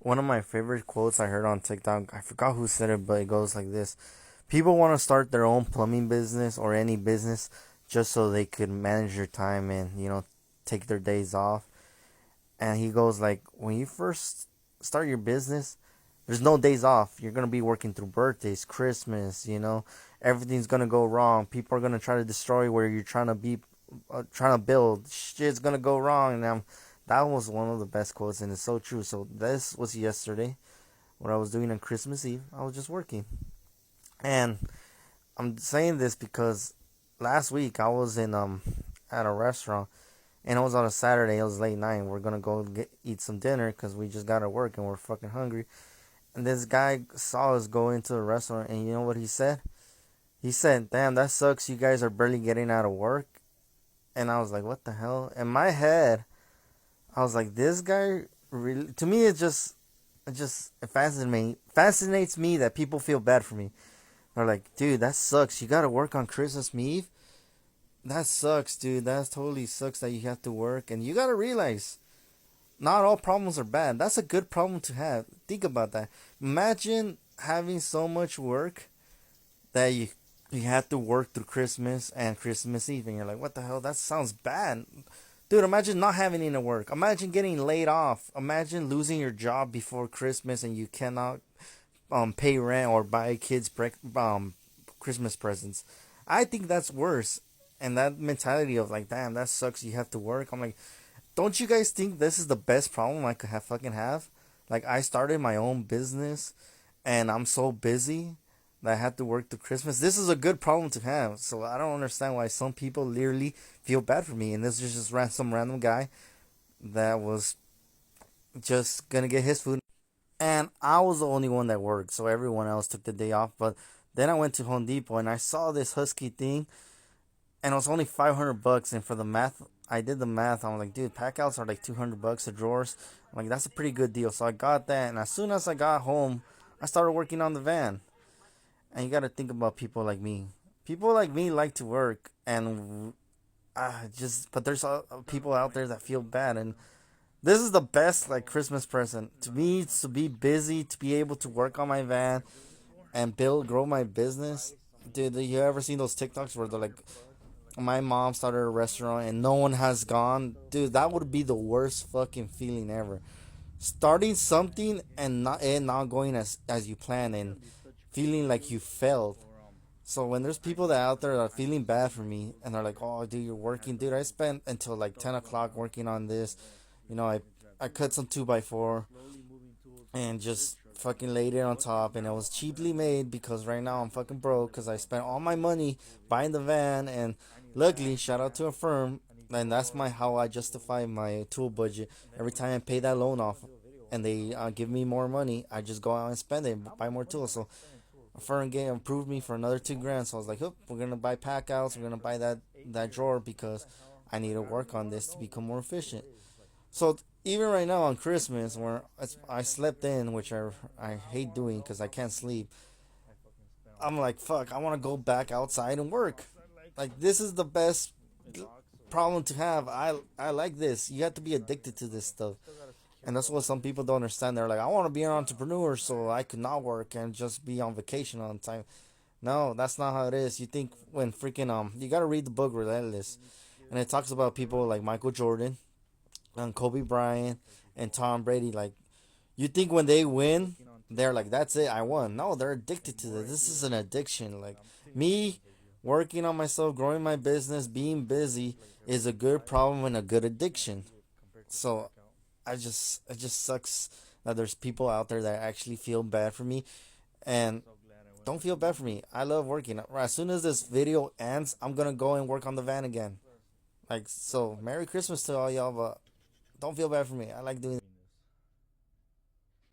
One of my favorite quotes I heard on TikTok, I forgot who said it, but it goes like this. People want to start their own plumbing business or any business just so they could manage their time and, take their days off. And he goes like, when you first start your business, there's no days off. You're going to be working through birthdays, Christmas, everything's going to go wrong. People are going to try to destroy where you're trying to build. Shit's going to go wrong. And that was one of the best quotes, and it's so true. So this was yesterday, what I was doing on Christmas Eve. I was just working. And I'm saying this because last week I was in at a restaurant, and it was on a Saturday. It was late night. We're gonna go eat some dinner because we just got to work and we're fucking hungry. And this guy saw us go into the restaurant, and you know what he said? He said, "Damn, that sucks. You guys are barely getting out of work." And I was like, "What the hell?" In my head, I was like, "This guy really." To me, it fascinates me that people feel bad for me. They're like, "Dude, that sucks. You gotta work on Christmas Eve. That sucks, dude. That totally sucks that you have to work." And you gotta realize, not all problems are bad. That's a good problem to have. Think about that. Imagine having so much work that you have to work through Christmas and Christmas Eve, and you're like, "What the hell? That sounds bad." Dude, imagine not having any work. Imagine getting laid off. Imagine losing your job before Christmas and you cannot pay rent or buy kids Christmas presents. I think that's worse. And that mentality of like, damn, that sucks. You have to work. I'm like, don't you guys think this is the best problem I could have? Like, I started my own business, and I'm so busy that I have to work through Christmas. This is a good problem to have. So I don't understand why some people literally feel bad for me. And this is just some random guy that was just gonna get his food, and I was the only one that worked, so everyone else took the day off. But then I went to Home Depot and I saw this husky thing, and it was only $500. And for the math, I did the math. I'm like, dude, pack outs are like $200 the drawers. I'm like, that's a pretty good deal. So I got that, and as soon as I got home, I started working on the van. And you got to think about people like me. People like me like to work, and but there's people out there that feel bad, and this is the best like Christmas present to me. It's to be busy, to be able to work on my van and grow my business. Dude, you ever seen those TikToks where they're like, my mom started a restaurant and no one has gone? Dude, that would be the worst fucking feeling ever. Starting something and not going as you planned, and feeling like you failed. So when there's people that out there that are feeling bad for me and they're like, "Oh, dude, you're working, dude. I spent until like 10 o'clock working on this. I cut some 2x4 and just fucking laid it on top, and it was cheaply made because right now I'm fucking broke because I spent all my money buying the van, and luckily, shout out to Affirm, and that's my how I justify my tool budget. Every time I pay that loan off, and they give me more money, I just go out and spend it, buy more tools. So Affirm game approved me for another 2 grand. So I was like, "Hoop, we're gonna buy pack outs. We're gonna buy that drawer because I need to work on this to become more efficient." So even right now on Christmas, where I slept in, which I hate doing because I can't sleep, I'm like, fuck, I want to go back outside and work. Like, this is the best problem to have. I like this. You have to be addicted to this stuff. And that's what some people don't understand. They're like, I want to be an entrepreneur so I could not work and just be on vacation all the time. No, that's not how it is. You think when freaking you gotta read the book Relentless, and it talks about people like Michael Jordan and Kobe Bryant and Tom Brady. Like, you think when they win, they're like, "That's it, I won." No, they're addicted to this. This is an addiction. Like me, working on myself, growing my business, being busy is a good problem and a good addiction. So it just sucks that there's people out there that actually feel bad for me, and don't feel bad for me. I love working. As soon as this video ends, I'm gonna go and work on the van again. Like, so, Merry Christmas to all y'all, but don't feel bad for me. I like doing